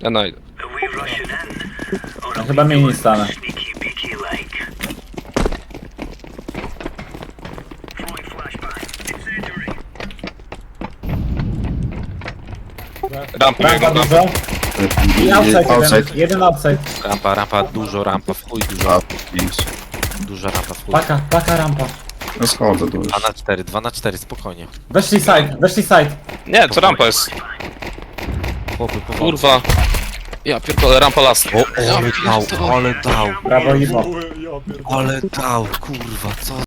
Ja najdę. No, chyba mnie nie stanę. Rampa Rampa biegną, dużo. I outside Outside. jeden outside. Rampa, dużo rampa, w chuj dużo. Duża rampa, w chuj. Paka rampa. No schodzę tu już. 2 na 4, spokojnie. Weszli side. Nie, to rampa jest. Chłopy, powoli. Kurwa. Ja pierdolę, rampa last. Ale dał, Prawo i lewo. ale dał, kurwa, co